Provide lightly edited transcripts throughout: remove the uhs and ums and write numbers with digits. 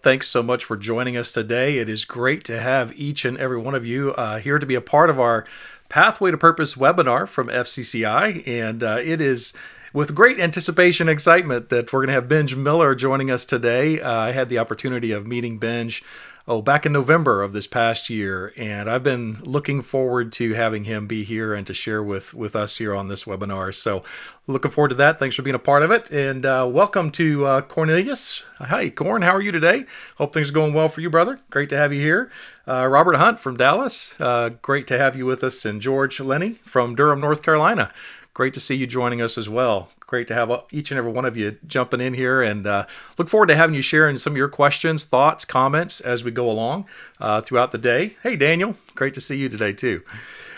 Thanks so much for joining us today. It is great to have each and every one of you here to be a part of our Pathway to Purpose webinar from FCCI. And it is with great anticipation and excitement that we're going to have Benj Miller joining us today. I had the opportunity of meeting Benj back in November of this past year, and I've been looking forward to having him be here and to share with us here on this webinar. So looking forward to that. Thanks for being a part of it, and welcome to Cornelius. Hi, Corn. How are you today? Hope things are going well for you, brother. Great to have you here. Robert Hunt from Dallas. Great to have you with us, and George Lenny from Durham, North Carolina. Great to see you joining us as well. Great to have each and every one of you jumping in here, and look forward to having you sharing some of your questions, thoughts, comments as we go along throughout the day. Hey, Daniel, great to see you today too.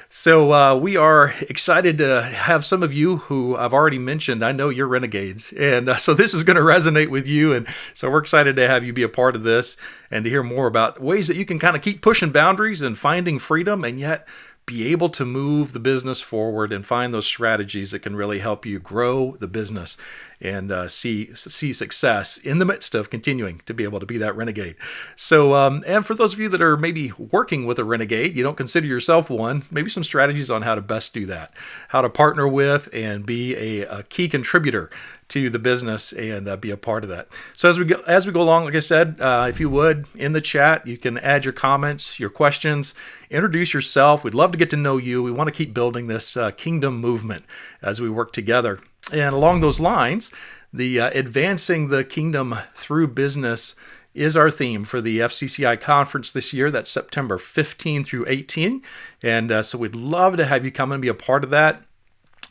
So we are excited to have some of you who I've already mentioned. I know you're Renegades, and so this is going to resonate with you, and so we're excited to have you be a part of this and to hear more about ways that you can kind of keep pushing boundaries and finding freedom, and yet be able to move the business forward and find those strategies that can really help you grow the business and see success in the midst of continuing to be able to be that renegade. So, and for those of you that are maybe working with a renegade, you don't consider yourself one, maybe some strategies on how to best do that, how to partner with and be a key contributor to the business and be a part of that. So as we go along, like I said, if you would, in the chat, you can add your comments, your questions, introduce yourself. We'd love to get to know you. We want to keep building this kingdom movement as we work together. And along those lines, the advancing the kingdom through business is our theme for the FCCI conference this year. That's September 15 through 18. And so we'd love to have you come and be a part of that.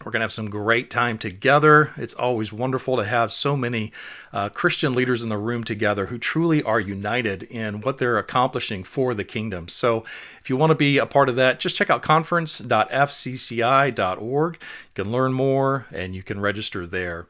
We're going to have some great time together. It's always wonderful to have so many Christian leaders in the room together who truly are united in what they're accomplishing for the kingdom. So if you want to be a part of that, just check out conference.fcci.org. You can learn more and you can register there.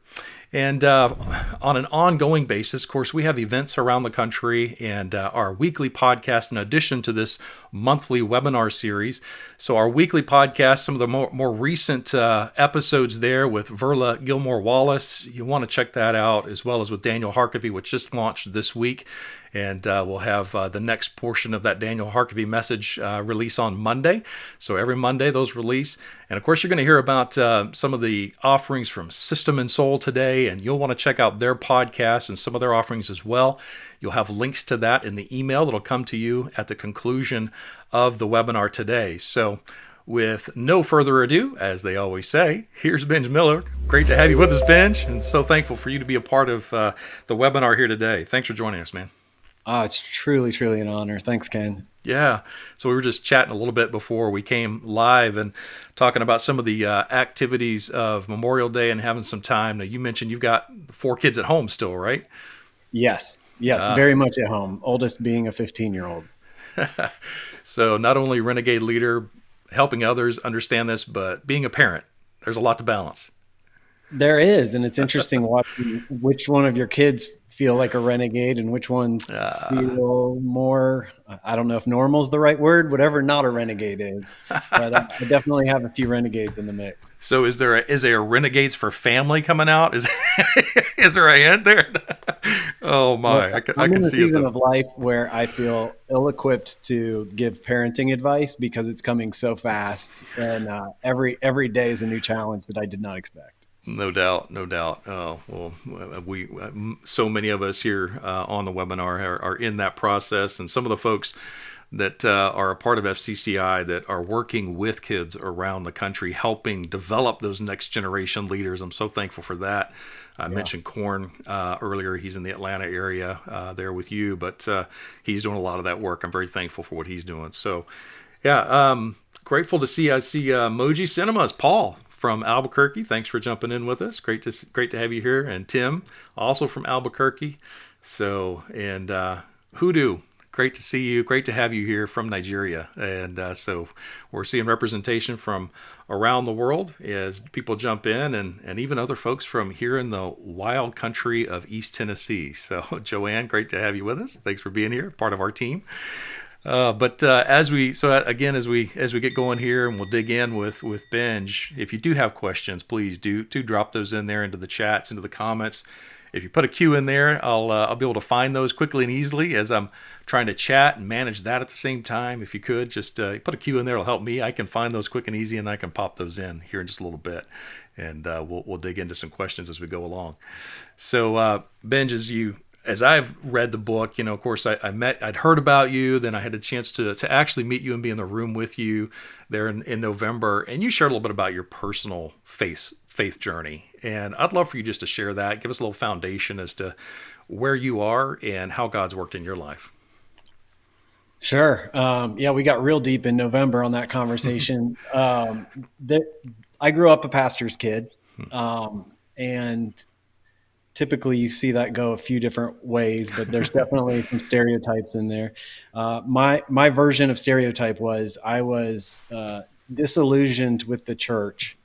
And on an ongoing basis, of course, we have events around the country and our weekly podcast in addition to this monthly webinar series. So our weekly podcast, some of the more recent episodes there with Verla Gilmore-Wallace, you want to check that out, as well as with Daniel Harkavy, which just launched this week. And we'll have the next portion of that Daniel Harkavy message release on Monday. So every Monday, those release. And of course, you're going to hear about some of the offerings from System and Soul today, and you'll want to check out their podcasts and some of their offerings as well. You'll have links to that in the email that'll come to you at the conclusion of the webinar today. So with no further ado, as they always say, here's Benj Miller. Great to have you with us, Benj, and so thankful for you to be a part of the webinar here today. Thanks for joining us, man. Oh, it's truly, truly an honor. Thanks, Ken. Yeah. So we were just chatting a little bit before we came live and talking about some of the activities of Memorial Day and having some time. Now, you mentioned you've got 4 kids at home still, right? Yes, very much at home. Oldest being a 15-year-old. So not only renegade leader, helping others understand this, but being a parent. There's a lot to balance. There is, and it's interesting watching which one of your kids feel like a renegade and which ones feel more, I don't know if normal is the right word, whatever not a renegade is. But I definitely have a few renegades in the mix. So is there a Renegades for Family coming out? Is there a hint there? Oh my, well, I I'm can in a see season it. of life where I feel ill-equipped to give parenting advice because it's coming so fast, and every day is a new challenge that I did not expect. No doubt, no doubt. Oh, well, so many of us here on the webinar are in that process, and some of the folks that are a part of FCCI that are working with kids around the country, helping develop those next generation leaders. I'm so thankful for that. I mentioned Corn earlier. He's in the Atlanta area there with you, but he's doing a lot of that work. I'm very thankful for what he's doing. So, yeah, grateful to see. I see Moji Cinemas, Paul from Albuquerque. Thanks for jumping in with us. Great to have you here. And Tim, also from Albuquerque. So, and Hoodoo, great to see you. Great to have you here from Nigeria. And so we're seeing representation from around the world as people jump in, and even other folks from here in the wild country of East Tennessee. So Joanne, great to have you with us. Thanks for being here, part of our team. But as we get going here, and we'll dig in with Benj, if you do have questions, please do drop those in there into the chats, into the comments. if you put a Q in there, I'll be able to find those quickly and easily as I'm trying to chat and manage that at the same time. If you could just put a Q in there, it'll help me. I can find those quick and easy, and I can pop those in here in just a little bit, and we'll dig into some questions as we go along. So Benj, as I've read the book, of course, I'd heard about you, then I had a chance to actually meet you and be in the room with you there in November, and you shared a little bit about your personal faith journey. And I'd love for you just to share that, give us a little foundation as to where you are and how God's worked in your life. Sure. Yeah, we got real deep in November on that conversation. I grew up a pastor's kid, and typically you see that go a few different ways, but there's definitely some stereotypes in there. My version of stereotype was I was disillusioned with the church,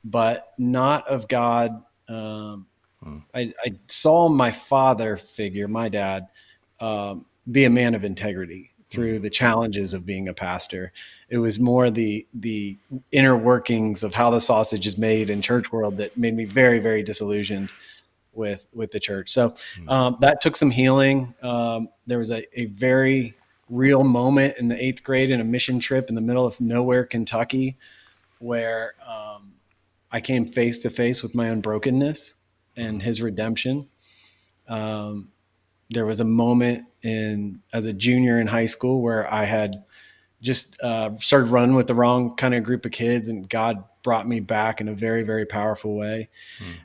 but not of God. I saw my father figure, my dad, be a man of integrity through the challenges of being a pastor. It was more the inner workings of how the sausage is made in church world that made me very, very disillusioned with the church. So that took some healing. There was a very real moment in the 8th grade in a mission trip in the middle of nowhere, Kentucky, where I came face to face with my own brokenness and his redemption. There was a moment as a junior in high school where I had just started running with the wrong kind of group of kids, and God brought me back in a very, very powerful way.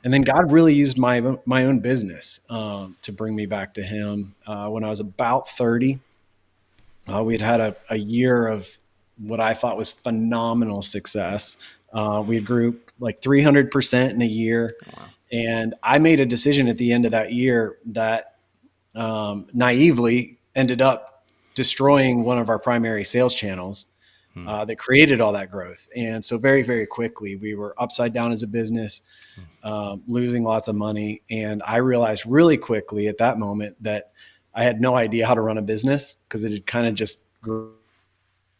And then God really used my own business to bring me back to him. When I was about 30, we had a year of what I thought was phenomenal success. We grew like 300% in a year. Wow. And I made a decision at the end of that year that naively ended up destroying one of our primary sales channels that created all that growth. And so very, very quickly, we were upside down as a business, losing lots of money. And I realized really quickly at that moment that I had no idea how to run a business because it had kind of just grew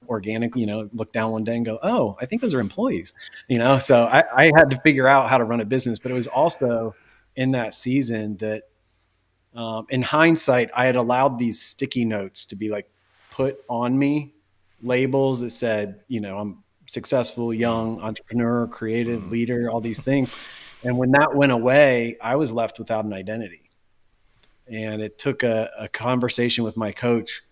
organically, look down one day and go, oh, I think those are employees, so I had to figure out how to run a business. But it was also in that season that in hindsight, I had allowed these sticky notes to be like put on me, labels that said, I'm successful, young, entrepreneur, creative leader, all these things. And when that went away, I was left without an identity. And it took a conversation with my coach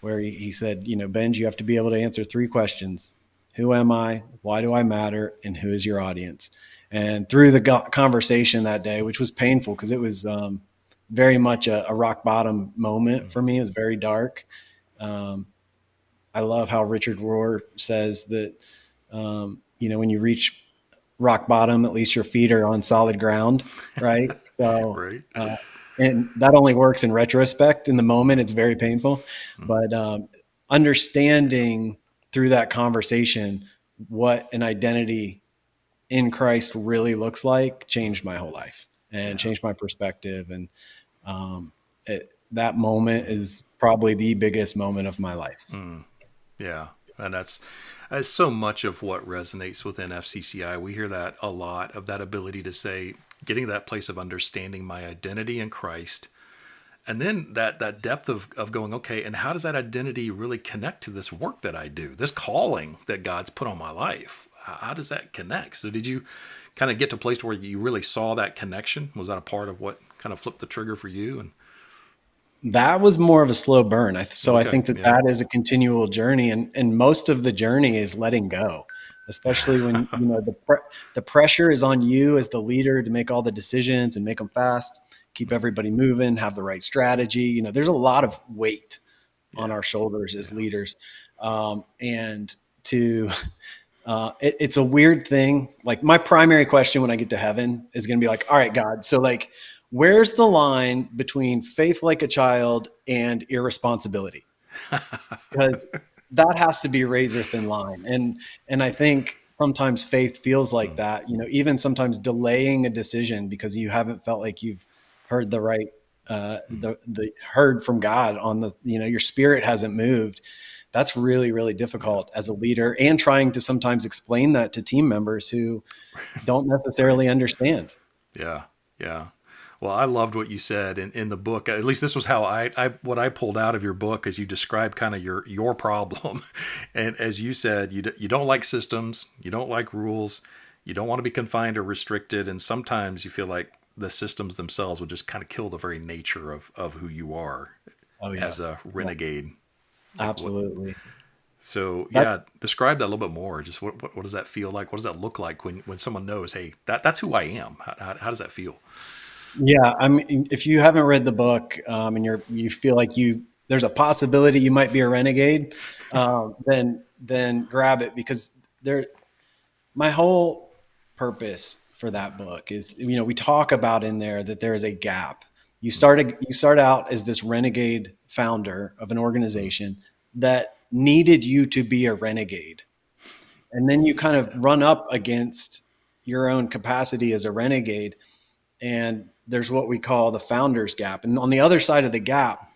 where he said, Benj, you have to be able to answer 3 questions. Who am I? Why do I matter? And who is your audience? And through the conversation that day, which was painful because it was very much a rock bottom moment for me. It was very dark. I love how Richard Rohr says that, when you reach rock bottom, at least your feet are on solid ground, right? So, right. And that only works in retrospect. In the moment, it's very painful. But understanding through that conversation what an identity in Christ really looks like changed my whole life and changed my perspective. And that moment is probably the biggest moment of my life. Yeah. And that's so much of what resonates within FCCI. We hear that a lot, of that ability to say, getting to that place of understanding my identity in Christ. And then that depth of going, okay, and how does that identity really connect to this work that I do, this calling that God's put on my life? How does that connect? So did you kind of get to a place where you really saw that connection? Was that a part of what kind of flipped the trigger for you? And that was more of a slow burn. I think that is a continual journey, and most of the journey is letting go, especially when the pressure is on you as the leader to make all the decisions and make them fast, keep everybody moving, have the right strategy. There's a lot of weight on our shoulders as leaders, and to it's a weird thing. Like my primary question when I get to heaven is going to be like, all right, God, so like, where's the line between faith like a child and irresponsibility? Because that has to be a razor thin line. And I think sometimes faith feels like that, even sometimes delaying a decision because you haven't felt like you've heard the right, the heard from God on the, your spirit hasn't moved. That's really, really difficult as a leader, and trying to sometimes explain that to team members who don't necessarily understand. Yeah. Well, I loved what you said in the book. At least this was how I what I pulled out of your book as you described kind of your problem. And as you said, you don't like systems, you don't like rules, you don't want to be confined or restricted, and sometimes you feel like the systems themselves would just kind of kill the very nature of who you are Oh yeah, as a yeah, renegade. Like what? absolutely. So That yeah, describe that a little bit more. Just what does that feel like? What does that look like when someone knows, hey, that's who I am? How does that feel? Yeah, I mean, if you haven't read the book, and you feel like there's a possibility you might be a renegade, then grab it, because there my whole purpose for that book is, we talk about in there that there is a gap. You start out as this renegade founder of an organization that needed you to be a renegade, and then you kind of run up against your own capacity as a renegade, and there's what we call the founder's gap. And on the other side of the gap,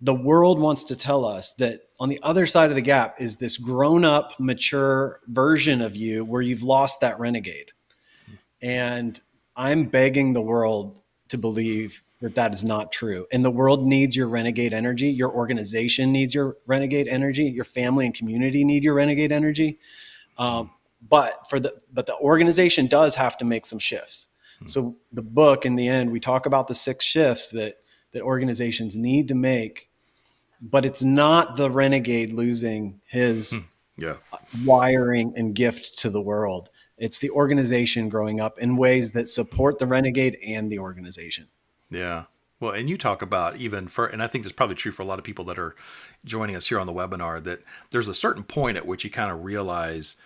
the world wants to tell us that on the other side of the gap is this grown up, mature version of you where you've lost that renegade. And I'm begging the world to believe that that is not true. And the world needs your renegade energy. Your organization needs your renegade energy. Your family and community need your renegade energy. Um, but the organization does have to make some shifts. So the book, in the end, we talk about the 6 shifts that organizations need to make, but it's not the renegade losing his Yeah. wiring and gift to the world. It's the organization growing up in ways that support the renegade and the organization. Yeah. Well, and you talk about even for, and I think this is probably true for a lot of people that are joining us here on the webinar, that there's a certain point at which you kind of realize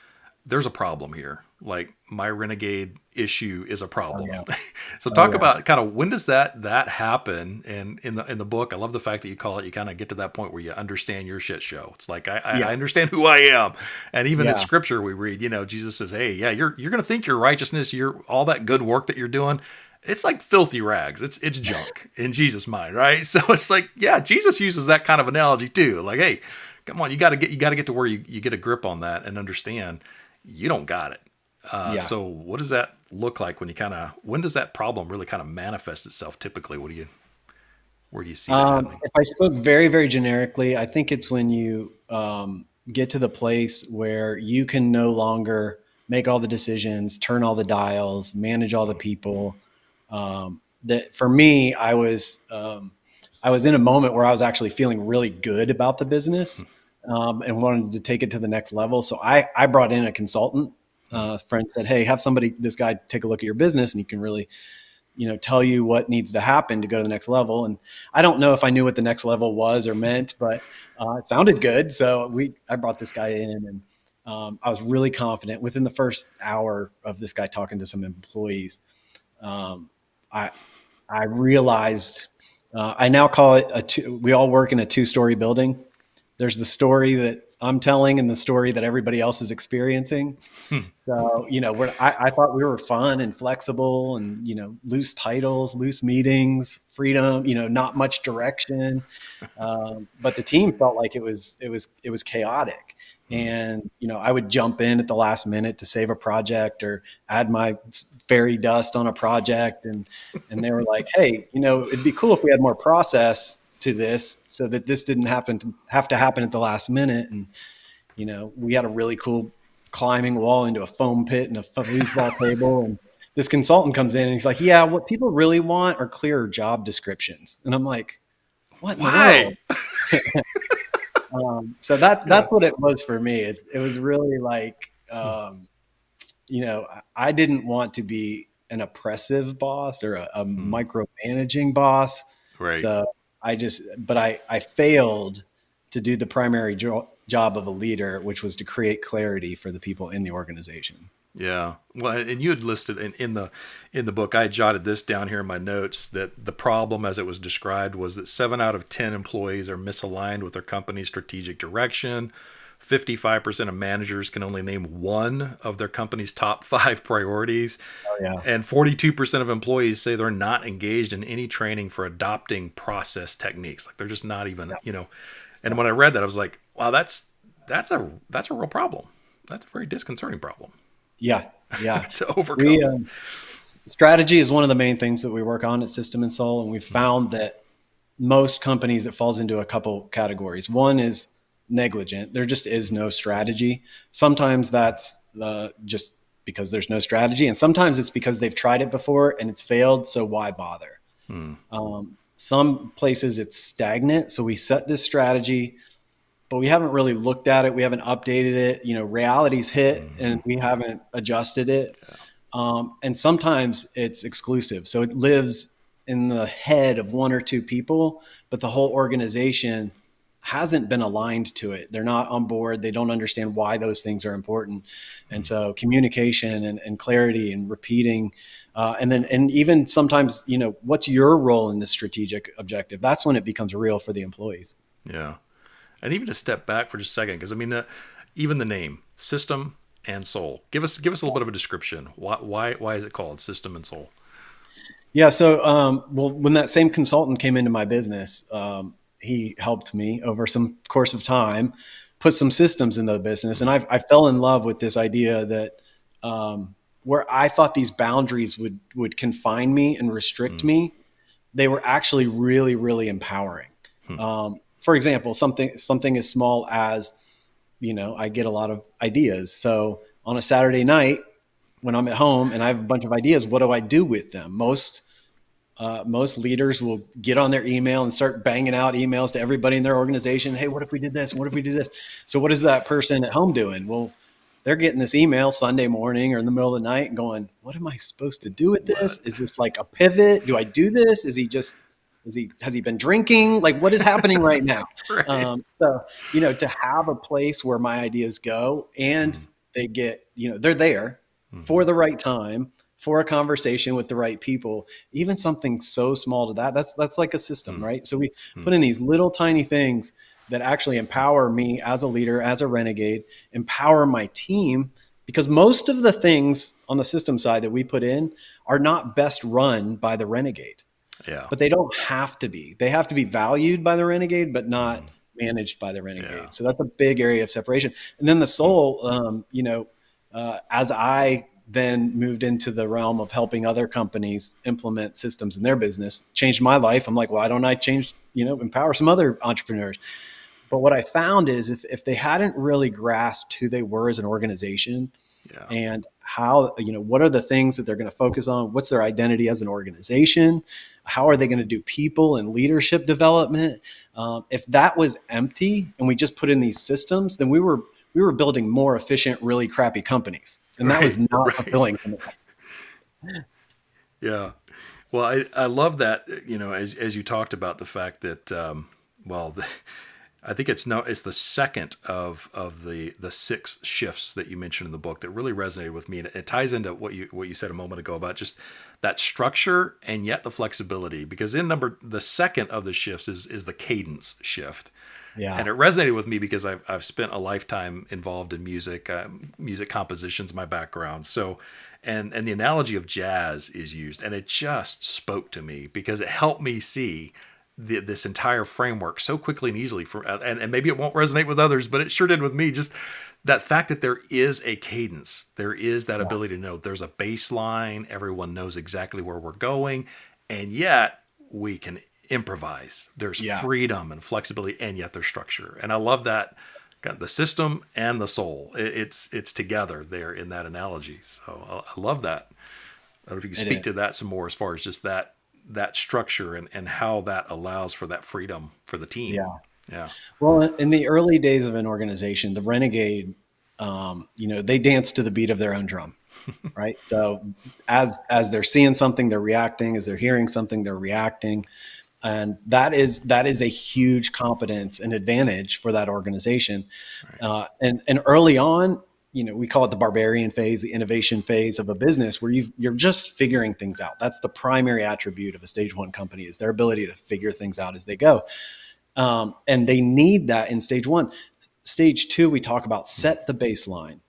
there's a problem here. Like my renegade issue is a Oh problem. yeah. So Oh talk yeah. about kind of when does that happen? And in the book, I love the fact that you call it. You kind of get to that point where you understand your shit show. It's like I Yeah. understand who I am. And even in Yeah. Scripture, we read, Jesus says, "Hey, yeah, you're going to think your righteousness, your all that good work that you're doing." It's like filthy rags. It's junk in Jesus' mind, right? So it's like, yeah, Jesus uses that kind of analogy too. Like, hey, come on, you got to get to where you get a grip on that and understand you don't got it. Yeah. So what does that look like when does that problem really kind of manifest itself typically? Where do you see that happening? If I spoke very, very generically, I think it's when you get to the place where you can no longer make all the decisions, turn all the dials, manage all the people. That for me, I was in a moment where I was actually feeling really good about the business, and wanted to take it to the next level. So I brought in a consultant. A friend said, "Hey, have this guy take a look at your business, and he can really, tell you what needs to happen to go to the next level." And I don't know if I knew what the next level was or meant, but it sounded good. So I brought this guy in, and I was really confident within the first hour of this guy talking to some employees. Um, I, I realized, I now call it we all work in a 2-story building. There's the story that I'm telling and the story that everybody else is experiencing. So, I thought we were fun and flexible and, loose titles, loose meetings, freedom, not much direction. But the team felt like it was chaotic. And, I would jump in at the last minute to save a project or add my fairy dust on a project. And they were like, "Hey, it'd be cool if we had more process to this so that this didn't have to happen at the last minute." And, we had a really cool climbing wall into a foam pit and a foosball table. And this consultant comes in and he's like, "Yeah, what people really want are clearer job descriptions." And I'm like, "What in the Why? world?" So Yeah. that's what it was for me. It was really like, I didn't want to be an oppressive boss or a micromanaging boss. Right. So but I failed to do the primary job of a leader, which was to create clarity for the people in the organization. Yeah. Well, and you had listed in the book, I jotted this down here in my notes that the problem as it was described was that 7 out of 10 employees are misaligned with their company's strategic direction. 55% of managers can only name one of their company's top 5 priorities. Oh yeah. And 42% of employees say they're not engaged in any training for adopting process techniques. Like they're just not even, Yeah. And Yeah. when I read that, I was like, wow, that's a real problem. That's a very disconcerting problem Yeah. Yeah. to We, overcome. Strategy is one of the main things that we work on at System and Soul, and we've Mm, found that most companies, it falls into a couple categories. One is negligent. There just is no strategy. Sometimes that's just because there's no strategy, and sometimes it's because they've tried it before and it's failed. So why bother? mm, Some places it's stagnant. So we set this strategy, but we haven't really looked at it. We haven't updated it. Reality's hit and mhm. we haven't adjusted it. Yeah. And sometimes it's exclusive. So it lives in the head of one or two people, but the whole organization hasn't been aligned to it. They're not on board. They don't understand why those things are important. And Mm, so communication and clarity and repeating, and even sometimes, what's your role in this strategic objective? That's when it becomes real for the employees. yeah. And even to step back for just a second, because I mean, even the name, System and Soul. Give us a little bit of a description. Why is it called System and Soul? Yeah. So, well, when that same consultant came into my business, he helped me over some course of time put some systems in the business, and Mm, I fell in love with this idea that where I thought these boundaries would confine me and restrict mm, me, they were actually really, really empowering. mm, For example, something as small as I get a lot of ideas. So on a Saturday night when I'm at home and I have a bunch of ideas, what do I do with them? Most leaders will get on their email and start banging out emails to everybody in their organization. Hey, what if we did this? What if we do this? So what is that person at home doing? Well, they're getting this email Sunday morning or in the middle of the night and going, what am I supposed to do with this? what? Is this like a pivot? Do I do this? Has he been drinking? Like, what is happening right now? Right. So, to have a place where my ideas go and Mm, they get, they're there mm-hmm, for the right time, for a conversation with the right people, even something so small to that's like a system, mm, right? So we mm, put in these little tiny things that actually empower me as a leader, as a renegade, empower my team, because most of the things on the system side that we put in are not best run by the renegade, yeah. but they don't have to be. They have to be valued by the renegade, but Mm, not managed by the yeah. renegade. So that's a big area of separation. And then the Mm, soul, as I then moved into the realm of helping other companies implement systems in their business, changed my life. I'm like, why don't I empower some other entrepreneurs? But what I found is if they hadn't really grasped who they were as an organization, yeah. and how, what are the things that they're going to focus on, what's their identity as an organization, how are they going to do people and leadership development, if that was empty and we just put in these systems, then we were building more efficient, really crappy companies, and that was Right. not Right. fulfilling to me. Yeah. Well, I love that, as you talked about the fact that, well, I think it's the second of the six shifts that you mentioned in the book that really resonated with me, and it ties into what you said a moment ago about just that structure and yet the flexibility. Because the second of the shifts is the cadence shift, Yeah. and it resonated with me because I've spent a lifetime involved in music, music composition's my background. So, and the analogy of jazz is used, and it just spoke to me because it helped me see this entire framework so quickly and easily. And maybe it won't resonate with others, but it sure did with me. Just that fact that there is a cadence, there is that Yeah. ability to know there's a baseline. Everyone knows exactly where we're going, and yet we can improvise. There's Yeah. freedom and flexibility, and yet there's structure. And I love that. Got the system and the soul. It's together there in that analogy. So I love that. I don't know if you can It speak is. to that some more as far as just that structure and how that allows for that freedom for the team. Yeah. Yeah. Well, in the early days of an organization, the renegade, they dance to the beat of their own drum, right? So as they're seeing something, they're reacting. As they're hearing something, they're reacting, and that is a huge competence and advantage for that organization. Right. And early on, we call it the barbarian phase, the innovation phase of a business, where you're just figuring things out. That's the primary attribute of a stage one company, is their ability to figure things out as they go. And they need that in stage one. Stage two, we talk about Hmm. set the baseline.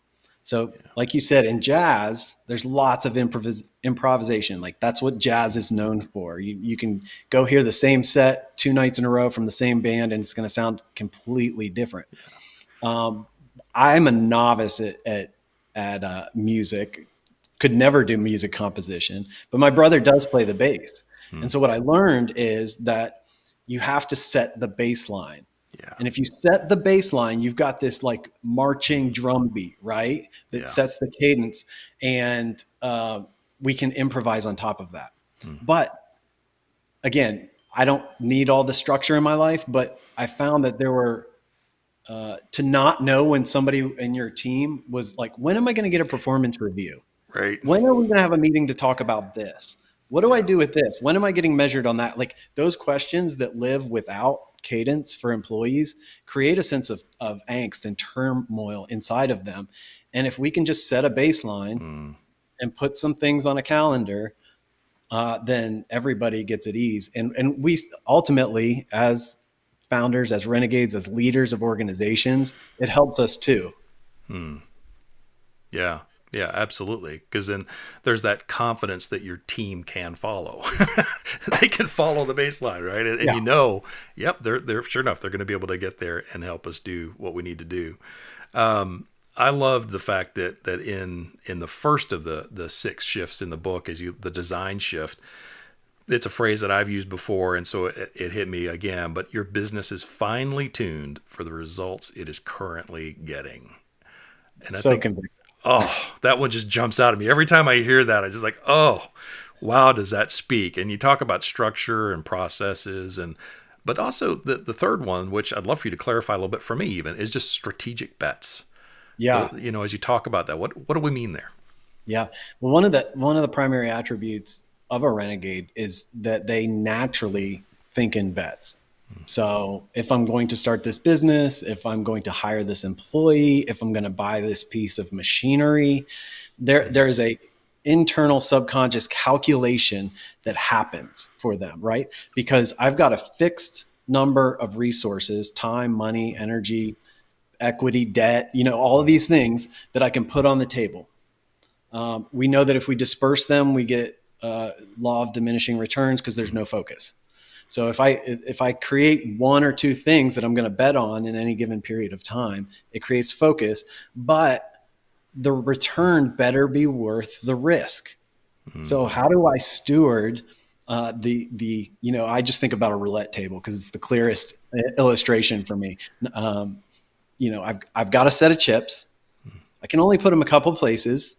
So, Yeah. like you said, in jazz, there's lots of improvisation. Like, that's what jazz is known for. You can go hear the same set 2 nights in a row from the same band, and it's going to sound completely different. Um, I'm a novice at music. could never do music composition, but my brother does play the bass. Hmm. And so what I learned is that you have to set the baseline. Yeah. And if you set the baseline, you've got this like marching drum beat, right? That Yeah. sets the cadence, and we can improvise on top of that. Hmm. But again, I don't need all the structure in my life, but I found that there were to not know when somebody in your team was like, when am I going to get a performance review? Right. When are we going to have a meeting to talk about this? What do I Yeah. do with this? When am I getting measured on that? Like those questions that live without cadence for employees create a sense of angst and turmoil inside of them. And if we can just set a baseline Hmm. and put some things on a calendar, then everybody gets at ease. And we ultimately, as founders, as renegades, as leaders of organizations, it helps us too. Hmm. Yeah. Yeah, absolutely. Because then there's that confidence that your team can follow. They can follow the baseline, right? And Yeah. you know, yep, they're sure enough, they're going to be able to get there and help us do what we need to do. I loved the fact that in the first of the six shifts in the book, is the design shift. It's a phrase that I've used before, and so it hit me again. But your business is finely tuned for the results it is currently getting. And I So think, convicting. oh, that one just jumps out at me every time I hear that. I just like, oh, wow, does that speak? And you talk about structure and processes, and but also the third one, which I'd love for you to clarify a little bit for me, even, is just strategic bets. Yeah. As you talk about that, what do we mean there? Yeah. Well, one of the primary attributes of a renegade is that they naturally think in bets. So if I'm going to start this business, if I'm going to hire this employee, if I'm going to buy this piece of machinery, there is a internal subconscious calculation that happens for them, right? Because I've got a fixed number of resources, time, money, energy, equity, debt, all of these things that I can put on the table. We know that if we disperse them, we get law of diminishing returns because there's no focus. So if I create one or two things that I'm going to bet on in any given period of time, it creates focus, but the return better be worth the risk. Mm-hmm. So how do I steward I just think about a roulette table because it's the clearest illustration for me. I've got a set of chips. I can only put them a couple places.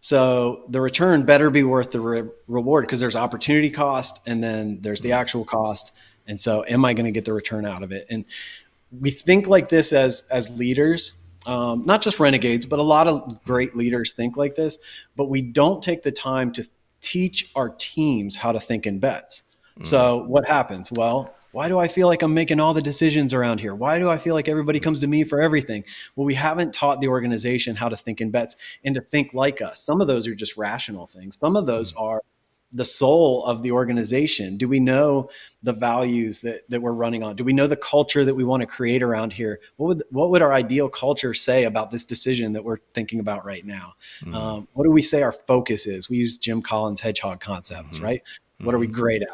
So the return better be worth the reward because there's opportunity cost and then there's the actual cost. And so am I going to get the return out of it? And we think like this as leaders, not just renegades, but a lot of great leaders think like this, but we don't take the time to teach our teams how to think in bets. So what happens? Well, why do I feel like I'm making all the decisions around here? Why do I feel like everybody comes to me for everything? Well, we haven't taught the organization how to think in bets and to think like us. Some of those are just rational things. Some of those are the soul of the organization. Do we know the values that we're running on? Do we know the culture that we want to create around here? What would our ideal culture say about this decision that we're thinking about right now? Mm-hmm. What do we say our focus is? We use Jim Collins' hedgehog concepts, Mm-hmm. right? What are we great at?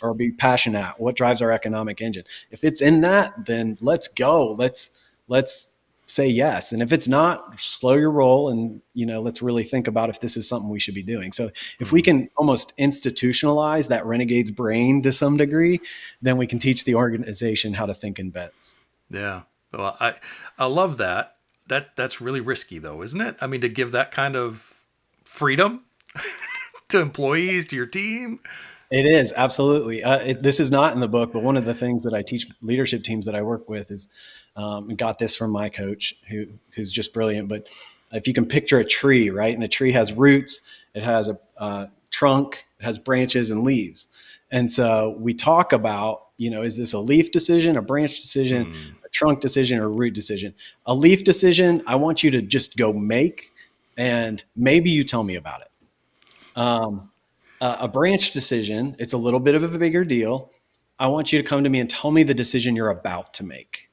Are we passionate at? What drives our economic engine? If it's in that, then let's go. Let's say yes. And if it's not, slow your roll and let's really think about if this is something we should be doing. So if we can almost institutionalize that renegade's brain to some degree, then we can teach the organization how to think in bets. Yeah. Well, I love that. That's really risky though, isn't it? I mean, to give that kind of freedom to employees, to your team. It is absolutely. This is not in the book, but one of the things that I teach leadership teams that I work with is, got this from my coach, who's just brilliant. But if you can picture a tree, right, and a tree has roots, it has a trunk, it has branches and leaves, and so we talk about, is this a leaf decision, a branch decision, Mm. a trunk decision, or a root decision? A leaf decision, I want you to just go make, and maybe you tell me about it. A branch decision, it's a little bit of a bigger deal. I want you to come to me and tell me the decision you're about to make.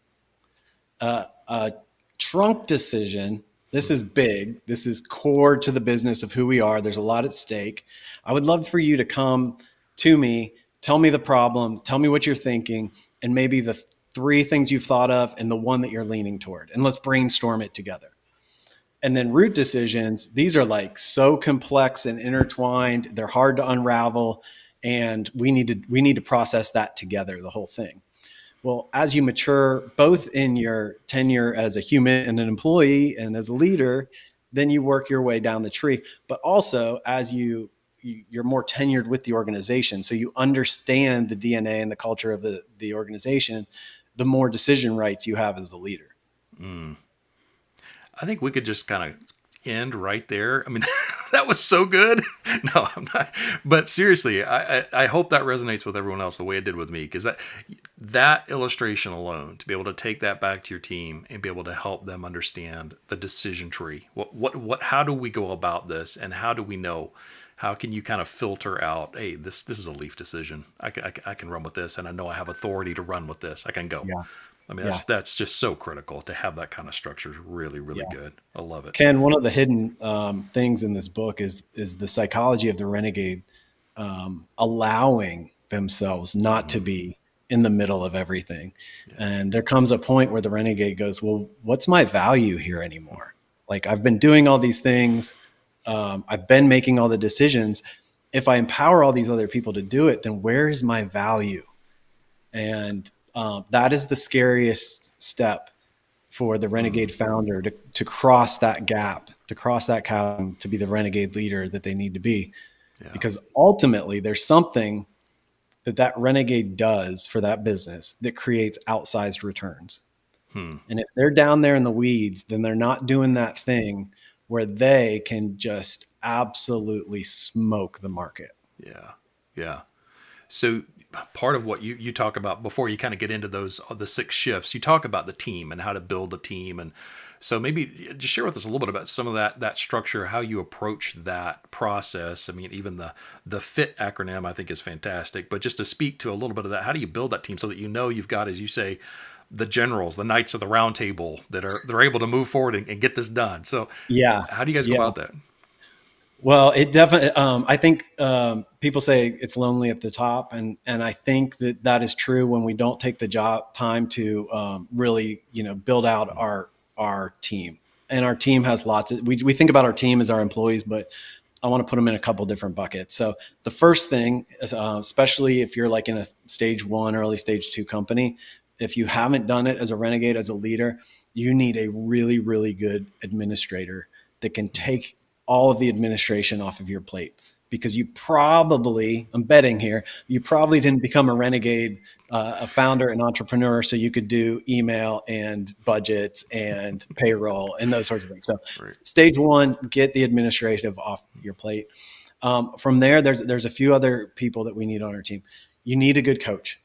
A trunk decision, this is big. This is core to the business of who we are. There's a lot at stake. I would love for you to come to me, tell me the problem, tell me what you're thinking, and maybe the three things you've thought of and the one that you're leaning toward. And let's brainstorm it together. And then root decisions, these are like so complex and intertwined. They're hard to unravel. And we need to process that together, the whole thing. Well, as you mature, both in your tenure as a human and an employee and as a leader, then you work your way down the tree. But also as you're more tenured with the organization, so you understand the DNA and the culture of the organization, the more decision rights you have as a leader. Mm. I think we could just kind of end right there. I mean, that was so good. No, I'm not. But seriously, I hope that resonates with everyone else the way it did with me, because that illustration alone, to be able to take that back to your team and be able to help them understand the decision tree. How do we go about this, and how do we know? How can you kind of filter out, hey, this is a leaf decision. I can run with this, and I know I have authority to run with this. I can go. Yeah. I mean, Yeah. that's just so critical to have that kind of structure. Is really, really Yeah. good. I love it. Ken, one of the hidden things in this book is the psychology of the renegade, allowing themselves not to be in the middle of everything. Yeah. And there comes a point where the renegade goes, well, what's my value here anymore? Like, I've been doing all these things. I've been making all the decisions. If I empower all these other people to do it, then where is my value? And that is the scariest step for the renegade founder to cross that gap, to cross that chasm, to be the renegade leader that they need to be. Yeah. Because ultimately there's something that renegade does for that business that creates outsized returns. And if they're down there in the weeds, then they're not doing that thing where they can just absolutely smoke the market. Yeah. Yeah. So part of what you talk about before you kind of get into those the six shifts, you talk about the team and how to build a team. And so maybe just share with us a little bit about some of that structure, how you approach that process. I mean, even the FIT acronym I think is fantastic, but just to speak to a little bit of that, how do you build that team so that you've got, as you say, the generals, the knights of the round table they're able to move forward and get this done. So Yeah. how do you guys go Yeah. about that? Well, it definitely. I think people say it's lonely at the top, and I think that is true when we don't take the time to really, build out our team. And our team has lots of. We think about our team as our employees, but I want to put them in a couple different buckets. So the first thing is, especially if you're like in a stage 1, early stage 2 company, if you haven't done it as a renegade, as a leader, you need a really, really good administrator that can take all of the administration off of your plate. Because you probably, I'm betting here, you probably didn't become a renegade, a founder, an entrepreneur, so you could do email and budgets and payroll and those sorts of things. So Right. stage 1, get the administrative off your plate. From there, there's a few other people that we need on our team. You need a good coach.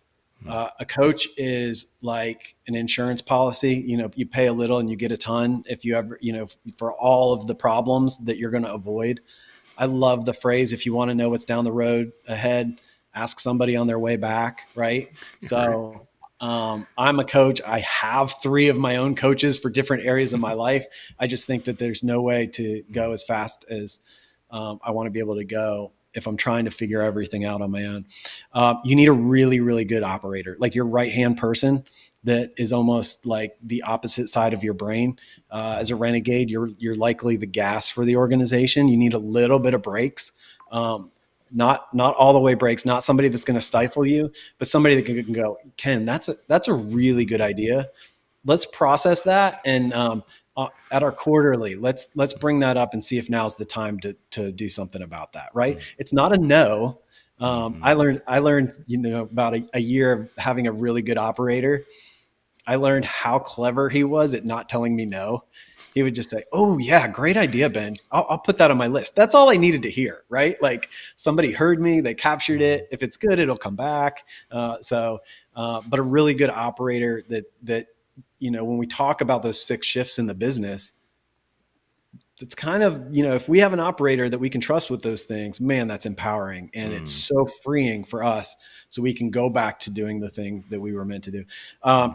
A coach is like an insurance policy. You pay a little and you get a ton if you ever, for all of the problems that you're going to avoid. I love the phrase, if you want to know what's down the road ahead, ask somebody on their way back. Right. Right. So I'm a coach. I have 3 of my own coaches for different areas of my life. I just think that there's no way to go as fast as I want to be able to go if I'm trying to figure everything out on my own. You need a really, really good operator, like your right-hand person that is almost like the opposite side of your brain. As a renegade, you're likely the gas for the organization. You need a little bit of brakes. Not all the way brakes, not somebody that's going to stifle you, but somebody that can go, Ken, that's a really good idea. Let's process that. And at our quarterly, let's bring that up and see if now's the time to do something about that. Right. It's not a no. I learned, about a year of having a really good operator. I learned how clever he was at not telling me no. He would just say, "Oh yeah, great idea, Ben. I'll put that on my list." That's all I needed to hear, right? Like, somebody heard me, they captured it. If it's good, it'll come back. But a really good operator that when we talk about those 6 shifts in the business, it's kind of, if we have an operator that we can trust with those things, man, that's empowering. And it's so freeing for us, so we can go back to doing the thing that we were meant to do.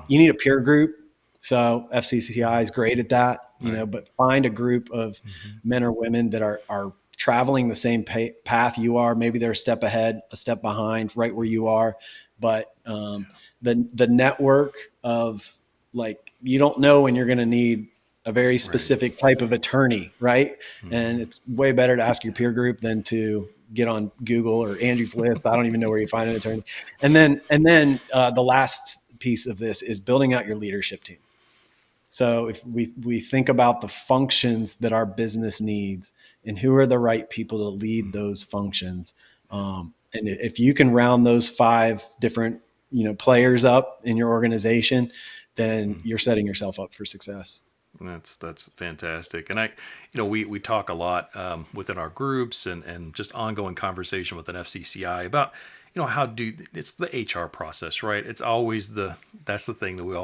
You need a peer group. So FCCI is great at that, Right. but find a group of men or women that are traveling the same path you are. Maybe they're a step ahead, a step behind, right where you are. But the network of, like, you don't know when you're going to need a very Right. specific type of attorney, right? And Hmm. it's way better to ask your peer group than to get on Google or Angie's List. I don't even know where you find an attorney. And then the last piece of this is building out your leadership team. So if we think about the functions that our business needs and who are the right people to lead those functions, and if you can round those five different players up in your organization, then Hmm. you're setting yourself up for success. That's fantastic, and we talk a lot within our groups and just ongoing conversation with an FCCI about how do it's the HR process, right? It's always that's the thing that we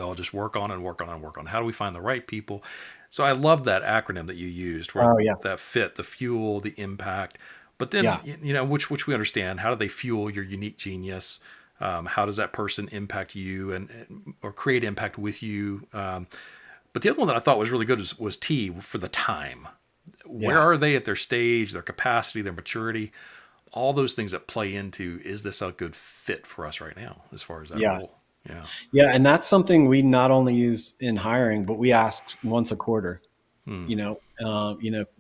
all just work on and work on and work on. How do we find the right people? So I love that acronym that you used, where Oh yeah, that fit, the fuel, the impact, but then yeah, which we understand. How do they fuel your unique genius? How does that person impact you or create impact with you? But the other one that I thought was really good was T for the time. Where yeah, are they at their stage, their capacity, their maturity? All those things that play into, is this a good fit for us right now as far as that yeah, role? Yeah. yeah. And that's something we not only use in hiring, but we ask once a quarter. Hmm.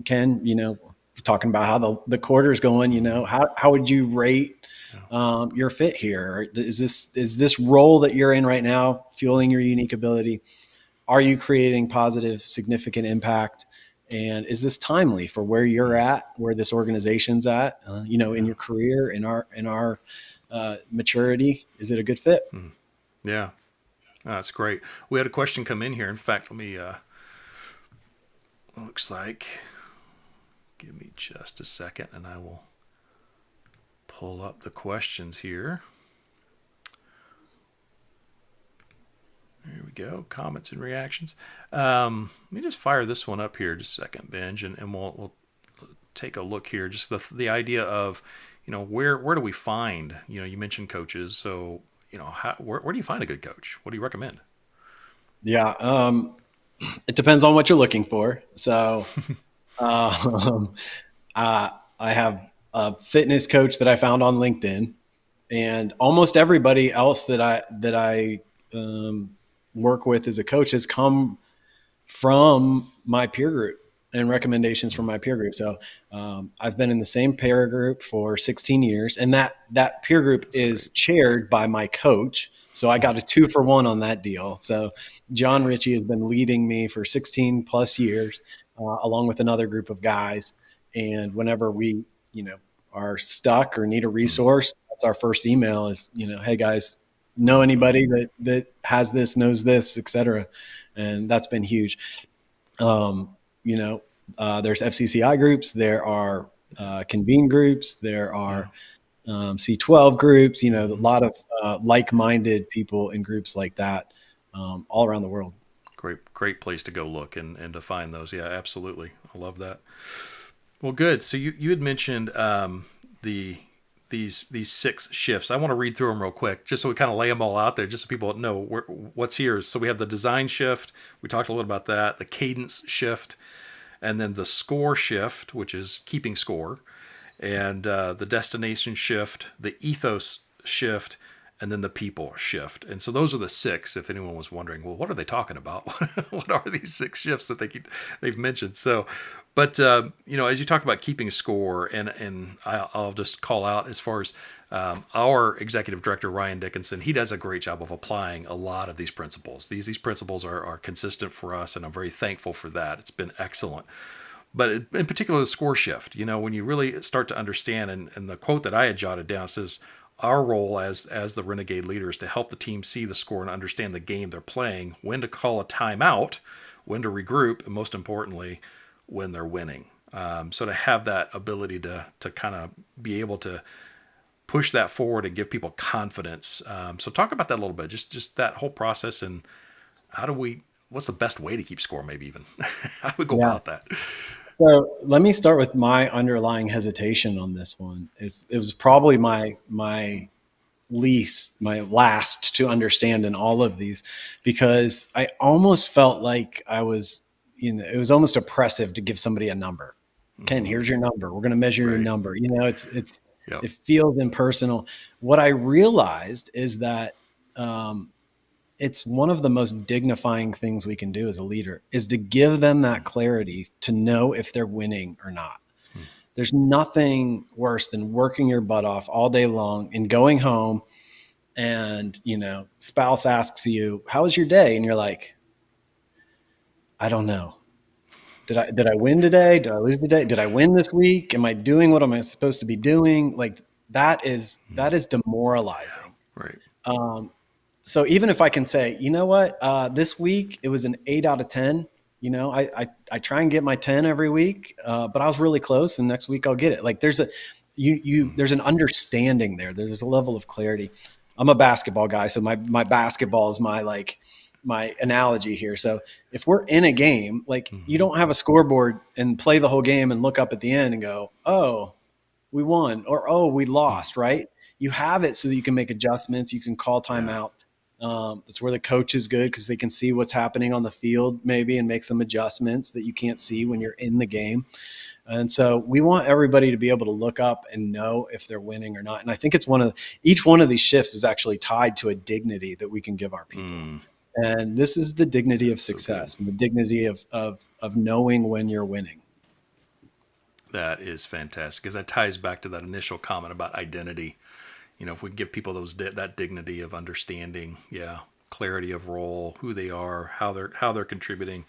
Ken, talking about how the quarter's going, Hmm. how would you rate Yeah. your fit here? Is this role that you're in right now fueling your unique ability? Are you creating positive, significant impact? And is this timely for where you're Hmm. at, where this organization's at, in Yeah. your career, in our maturity? Is it a good fit? Hmm. Yeah. That's great. We had a question come in here. In fact, let me, looks like, give me just a second and I will pull up the questions here. Here we go. Comments and reactions. Let me just fire this one up here just a second, Benj, and we'll take a look here. Just the idea of, where do we find, you mentioned coaches. So, where do you find a good coach? What do you recommend? Yeah, it depends on what you're looking for. So, um, I have a fitness coach that I found on LinkedIn, and almost everybody else that I work with as a coach has come from my peer group and recommendations from my peer group. So I've been in the same peer group for 16 years, and that peer group That's is great. chaired by my coach. So I got a 2-for-1 on that deal. So John Ritchie has been leading me for 16 plus years, along with another group of guys. And whenever we, are stuck or need a Hmm. resource, that's our first email is, hey guys, know anybody that has this, knows this, et cetera. And that's been huge. Um, you know, there's FCCI groups, there are convene groups, there Yeah. are C12 groups, a Hmm. lot of like-minded people in groups like that all around the world. Great place to go look and to find those. Yeah, absolutely. I love that. Well, good. So you had mentioned the these six shifts. I want to read through them real quick, just so we kind of lay them all out there, just so people know what's here. So we have the design shift. We talked a little about that. The cadence shift, and then the score shift, which is keeping score, and the destination shift, the ethos shift, and then the people shift. And so those are the six. If anyone was wondering, well, what are they talking about? What are these six shifts that they've mentioned? So, but as you talk about keeping score, and I'll just call out as far as our executive director Ryan Dickinson, he does a great job of applying a lot of these principles. These principles are consistent for us, and I'm very thankful for that. It's been excellent. But in particular, the score shift, when you really start to understand, and the quote that I had jotted down says, our role as the Renegade leader is to help the team see the score and understand the game they're playing, when to call a timeout, when to regroup, and most importantly, when they're winning. So to have that ability to kind of be able to push that forward and give people confidence. So talk about that a little bit, just that whole process, and what's the best way to keep score, maybe even how do we go Yeah. about that? So let me start with my underlying hesitation on this one. It was probably my last to understand in all of these, because I almost felt like it was almost oppressive to give somebody a number. Ken, Mm-hmm. here's your number. We're going to measure your Right. number. Yep. It feels impersonal. What I realized is that um, it's one of the most dignifying things we can do as a leader is to give them that clarity to know if they're winning or not. There's nothing worse than working your butt off all day long and going home and, spouse asks you, how was your day? And you're like, I don't know. Did I win today? Did I lose today? Did I win this week? Am I doing what am I supposed to be doing? Like that is demoralizing. Right. So even if I can say, you know what, this week it was an 8 out of 10. I try and get my 10 every week, but I was really close, and next week I'll get it. Like there's an understanding there. There's a level of clarity. I'm a basketball guy, so my basketball is my analogy here. So if we're in a game, like you don't have a scoreboard and play the whole game and look up at the end and go, oh, we won, or oh, we lost, right? You have it so that you can make adjustments. You can call timeout. That's where the coach is good because they can see what's happening on the field maybe and make some adjustments that you can't see when you're in the game. And so we want everybody to be able to look up and know if they're winning or not. And I think it's each one of these shifts is actually tied to a dignity that we can give our people. And this is the dignity of success and the dignity of knowing when you're winning. That is fantastic because that ties back to that initial comment about identity. If we give people that dignity of understanding, clarity of role, who they are, how they're contributing,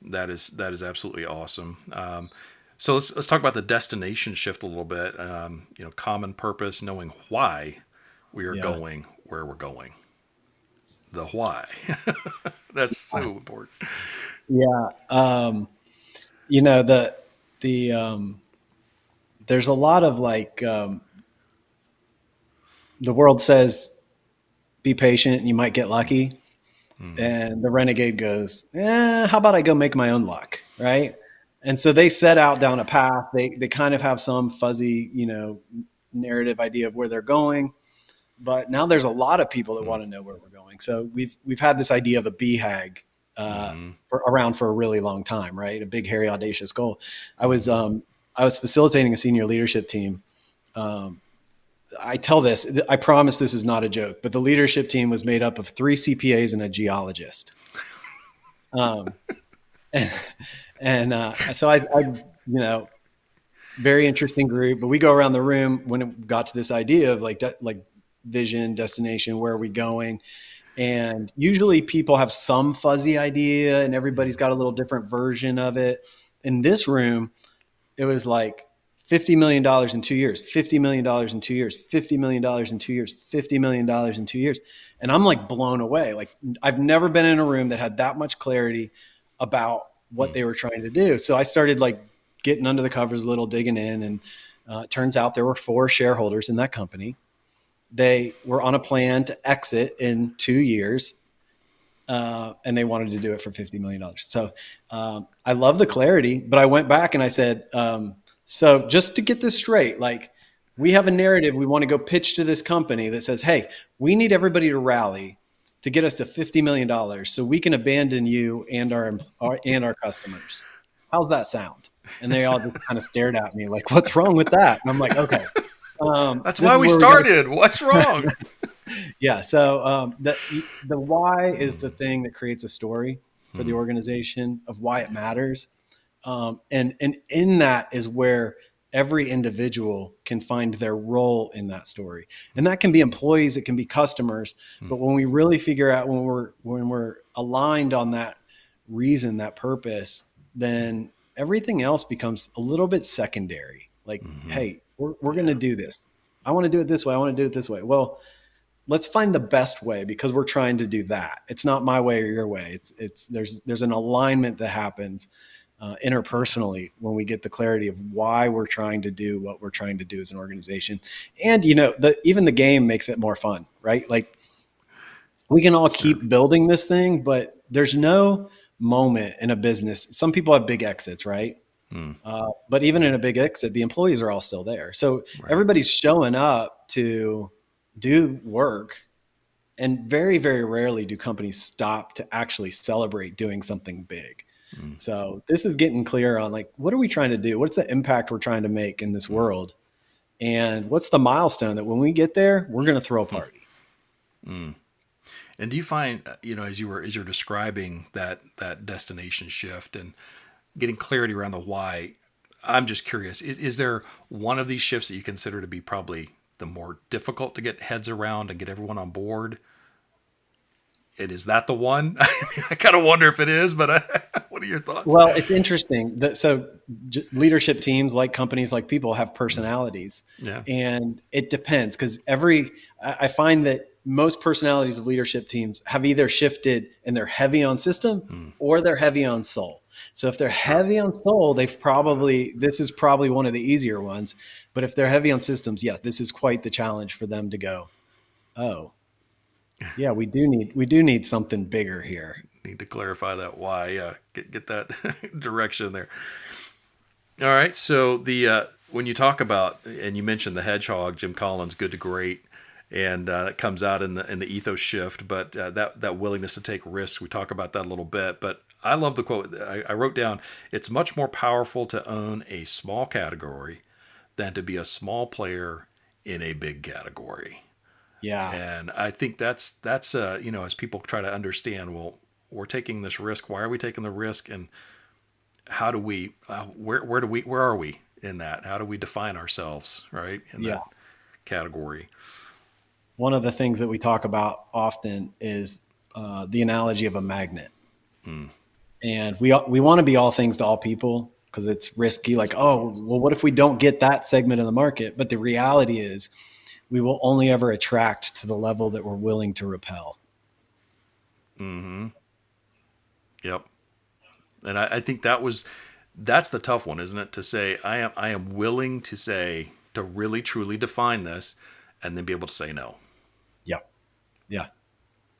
that is absolutely awesome. So let's talk about the destination shift a little bit. Common purpose, knowing why we are going where we're going. The why. That's so important. Yeah. There's a lot of the world says, be patient and you might get lucky. And the renegade goes, how about I go make my own luck? Right. And so they set out down a path. They kind of have some fuzzy, narrative idea of where they're going. But now there's a lot of people that want to know where we're going. So we've had this idea of a BHAG around for a really long time, right? A big, hairy, audacious goal. I was facilitating a senior leadership team. I tell this, I promise this is not a joke, but the leadership team was made up of 3 CPAs and a geologist. So I very interesting group, but we go around the room when it got to this idea of like vision, destination, where are we going? And usually people have some fuzzy idea and everybody's got a little different version of it. In this room, it was like $50 million in 2 years, $50 million in 2 years, $50 million in 2 years, $50 million in 2 years. And I'm like blown away. Like I've never been in a room that had that much clarity about what they were trying to do. So I started like getting under the covers a little, digging in. And it turns out there were 4 shareholders in that company. They were on a plan to exit in 2 years. And they wanted to do it for $50 million. So I love the clarity, but I went back and I said, so just to get this straight, like we have a narrative we want to go pitch to this company that says, hey, we need everybody to rally to get us to $50 million so we can abandon you and our customers. How's that sound? And they all just kind of stared at me like, what's wrong with that? And I'm like, okay. That's why we started. What's wrong? Yeah. So the why is the thing that creates a story for the organization of why it matters. And in that is where every individual can find their role in that story. And that can be employees, it can be customers. But when we really figure out when we're aligned on that reason, that purpose, then everything else becomes a little bit secondary. Like, hey, we're going to do this. I want to do it this way. I want to do it this way. Well, let's find the best way because we're trying to do that. It's not my way or your way. There's an alignment that happens interpersonally when we get the clarity of why we're trying to do what we're trying to do as an organization. And, even the game makes it more fun, right? Like we can all keep building this thing, but there's no moment in a business. Some people have big exits, right? But even in a big exit, the employees are all still there. So everybody's showing up to do work. And very, very rarely do companies stop to actually celebrate doing something big. So this is getting clear on like, what are we trying to do? What's the impact we're trying to make in this world? And what's the milestone that when we get there, we're going to throw a party? And do you find, as you're describing that destination shift and getting clarity around the why, I'm just curious, is there one of these shifts that you consider to be probably the more difficult to get heads around and get everyone on board? And is that the one? I kind of wonder if it is, but what are your thoughts? Well, it's interesting that leadership teams, like companies, like people, have personalities, Yeah. and it depends because I find that most personalities of leadership teams have either shifted and they're heavy on system Hmm. or they're heavy on soul. So if they're Sure. heavy on soul, this is probably one of the easier ones. But if they're heavy on systems, yeah, this is quite the challenge for them to go, oh, yeah, we do need something bigger here. Need to clarify that why. Yeah, get that direction there. All right. So when you talk about, and you mentioned the hedgehog, Jim Collins, good to great, and that comes out in the ethos shift. But that willingness to take risks, we talk about that a little bit. But I love the quote. I wrote down: "It's much more powerful to own a small category than to be a small player in a big category." Yeah. And I think that's as people try to understand, well, we're taking this risk. Why are we taking the risk? And how do we where are we in that? How do we define ourselves, right, in Yeah. that category? One of the things that we talk about often is the analogy of a magnet. Hmm. And we want to be all things to all people because it's risky. Like, oh, well, what if we don't get that segment of the market? But the reality is we will only ever attract to the level that we're willing to repel. Mm-hmm. Yep. And I think that's the tough one, isn't it? To say I am willing to say, to really truly define this, and then be able to say no. Yeah. Yeah.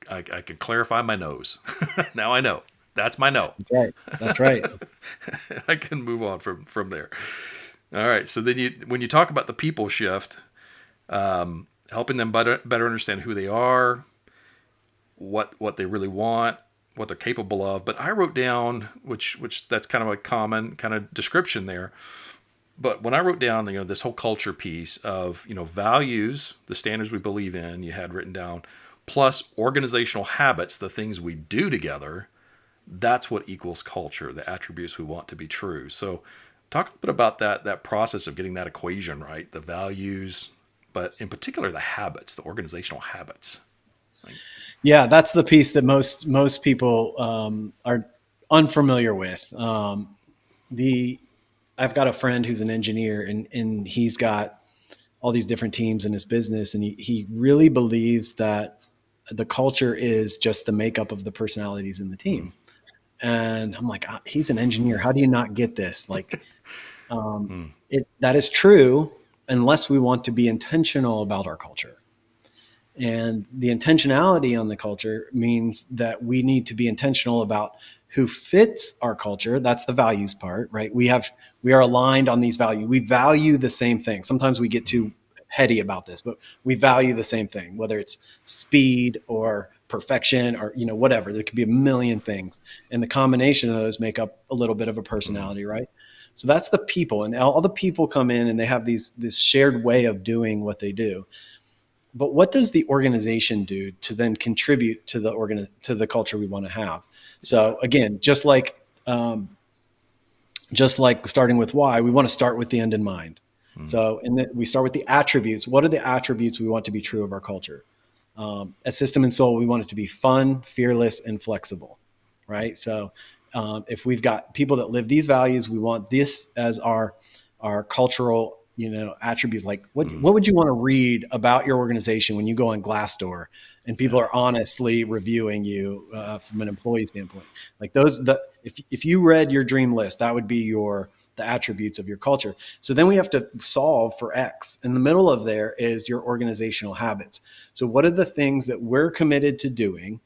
I could clarify my no's. Now I know that's my no. That's right. That's right. I can move on from there. All right. So then when you talk about the people shift, helping them better understand who they are, what they really want, what they're capable of. But I wrote down, which that's kind of a common kind of description there. But when I wrote down, this whole culture piece of, values, the standards we believe in, you had written down, plus organizational habits, the things we do together, that's what equals culture, the attributes we want to be true. So talk a little bit about that process of getting that equation right, the values, but in particular the habits, the organizational habits. Like, Yeah, that's the piece that most people are unfamiliar with. The I've got a friend who's an engineer, and he's got all these different teams in his business, and he really believes that the culture is just the makeup of the personalities in the mm, team. And I'm like, he's an engineer. How do you not get this? Like, mm, that is true unless we want to be intentional about our culture. And the intentionality on the culture means that we need to be intentional about who fits our culture. That's the values part, right? We are aligned on these values. We value the same thing. Sometimes we get mm, too heady about this, but we value the same thing, whether it's speed or perfection or whatever. There could be a million things, and the combination of those make up a little bit of a mm, personality, right? So that's the people, and all the people come in and they have this shared way of doing what they do. But what does the organization do to then contribute to the culture we want to have? yeah. So again, just like starting with why, we want to start with the end in mind. Mm, So, and then we start with the attributes. What are the attributes we want to be true of our culture? At System and Soul, we want it to be fun, fearless, and flexible, right? So, if we've got people that live these values, we want this as our cultural, attributes. Like, mm, what would you want to read about your organization when you go on Glassdoor and people yeah. are honestly reviewing you from an employee standpoint? Like if you read your dream list, that would be the attributes of your culture. So then we have to solve for X. In the middle of there is your organizational habits. So what are the things that we're committed to doing?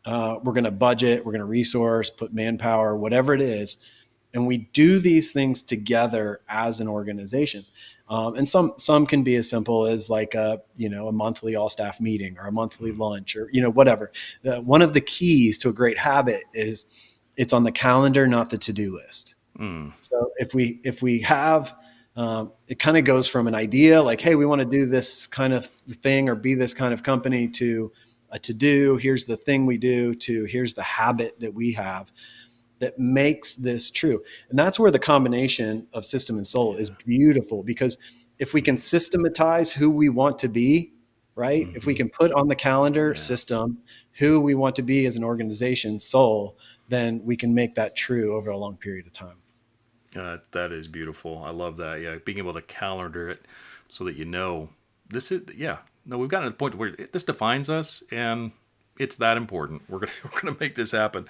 We're going to budget, we're going to resource, put manpower, whatever it is. And we do these things together as an organization. And some can be as simple as like a monthly all staff meeting or a monthly Mm, lunch or whatever. One of the keys to a great habit is it's on the calendar, not the to-do list. mm, So if we have it kind of goes from an idea like, hey, we want to do this kind of thing or be this kind of company to a to-do, here's the thing we do, to here's the habit that we have that makes this true. And that's where the combination of system and soul is beautiful, because if we can systematize who we want to be, right? If we can put on the calendar system who we want to be as an organization, soul, then we can make that true over a long period of time. That is beautiful. I love that. Yeah, being able to calendar it so that you know this is no, we've gotten to the point where this defines us, and it's that important. We're gonna we're gonna make this happen.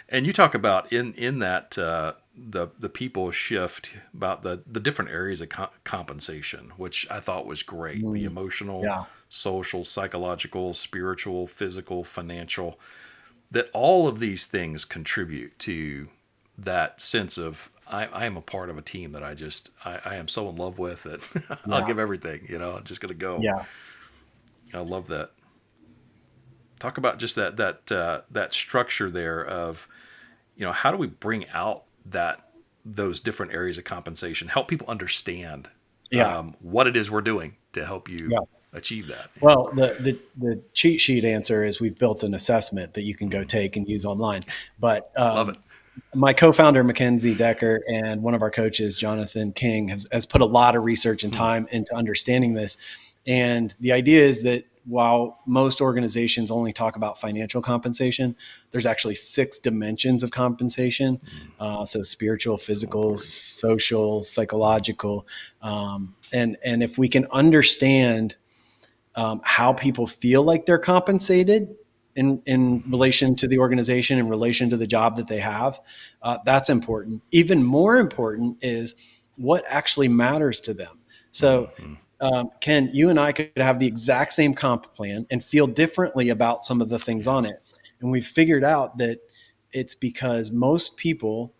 And you talk about in that the people shift about the different areas of compensation, which I thought was great. The emotional, Yeah. social, psychological, spiritual, physical, financial. That all of these things contribute to that sense of I am a part of a team that I am so in love with that I'll Yeah. give everything. I'm just gonna go. Yeah. I love that. Talk about just that structure there of how do we bring out those different areas of compensation, help people understand Yeah. what it is we're doing to help you Yeah. achieve that. Well, the cheat sheet answer is we've built an assessment that you can go take and use online. But Love it. my co-founder Mackenzie Decker and one of our coaches Jonathan King has put a lot of research and time into understanding this. And the idea is that while most organizations only talk about financial compensation, there's actually 6 dimensions of compensation. So spiritual, physical, social, psychological, and if we can understand how people feel like they're compensated in relation to the organization, in relation to the job that they have. That's important. Even more important is what actually matters to them. So, Ken, you and I could have the exact same comp plan and feel differently about some of the things on it. And we've figured out that it's because most people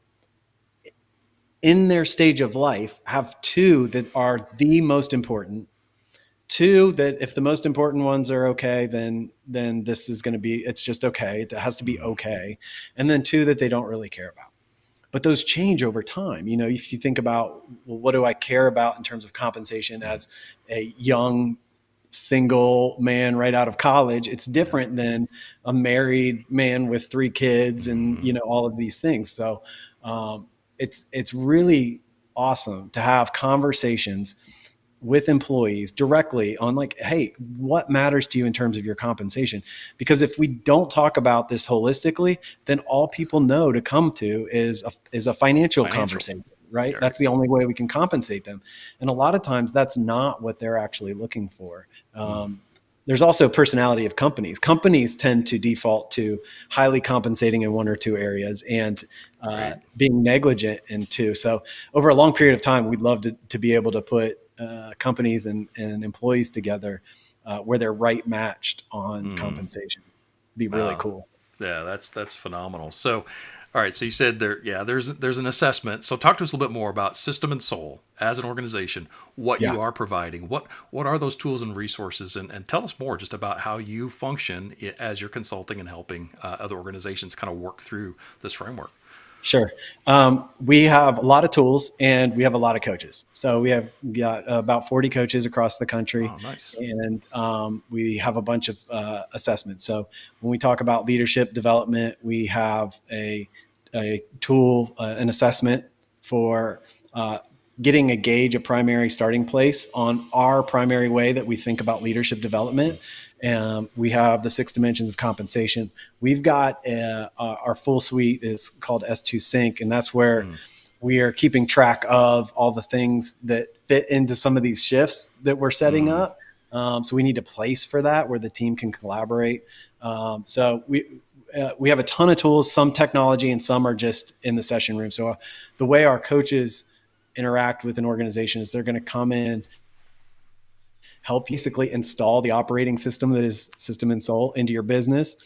in their stage of life have 2 that are the most important, 2 that if the most important ones are okay, then this is going to be, it's just okay. It has to be okay. And then 2 that they don't really care about. But those change over time. If you think about, well, what do I care about in terms of compensation as a young single man right out of college? It's different than a married man with 3 kids and, all of these things. So it's really awesome to have conversations with employees directly on like, hey, what matters to you in terms of your compensation? Because if we don't talk about this holistically, then all people know to come to is a financial conversation, right? That's the only way we can compensate them. And a lot of times that's not what they're actually looking for. There's also personality of companies. Companies tend to default to highly compensating in 1 or 2 areas and being negligent in 2. So over a long period of time, we'd love to be able to put companies and employees together where they're right matched on compensation. Be really cool. Yeah, that's phenomenal. So, all right. So you said there's an assessment. So talk to us a little bit more about System and Soul as an organization, what Yeah. you are providing, what are those tools and resources, and tell us more just about how you function as you're consulting and helping other organizations kind of work through this framework. Sure. We have a lot of tools and we have a lot of coaches. So we have got about 40 coaches across the country. Oh, nice. And we have a bunch of assessments. So when we talk about leadership development, we have a tool, an assessment for getting a gauge, a primary starting place on our primary way that we think about leadership development. We have the 6 dimensions of compensation. We've got our full suite is called S2 Sync, and that's where we are keeping track of all the things that fit into some of these shifts that we're setting up. So we need a place for that where the team can collaborate. So we have a ton of tools, some technology, and some are just in the session room. So the way our coaches interact with an organization is they're going to come in, help basically install the operating system that is System and Soul into your business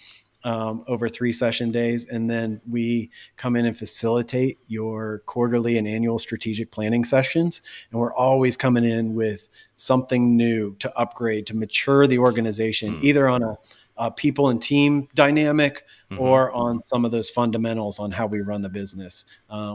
over 3 session days. And then we come in and facilitate your quarterly and annual strategic planning sessions. And we're always coming in with something new to upgrade, to mature the organization, either on a people and team dynamic or on some of those fundamentals on how we run the business.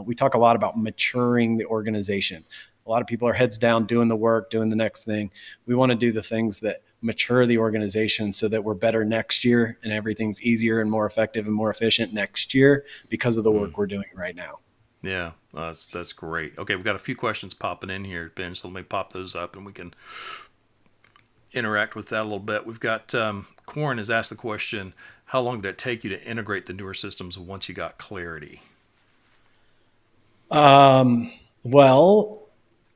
We talk a lot about maturing the organization. A lot of people are heads down doing the work, doing the next thing. We want to do the things that mature the organization so that we're better next year and everything's easier and more effective and more efficient next year because of the work we're doing right now. Yeah, that's great. Okay, we've got a few questions popping in here, Ben. So let me pop those up, and we can interact with that a little bit. We've got Corn has asked the question: how long did it take you to integrate the newer systems once you got clarity? Well,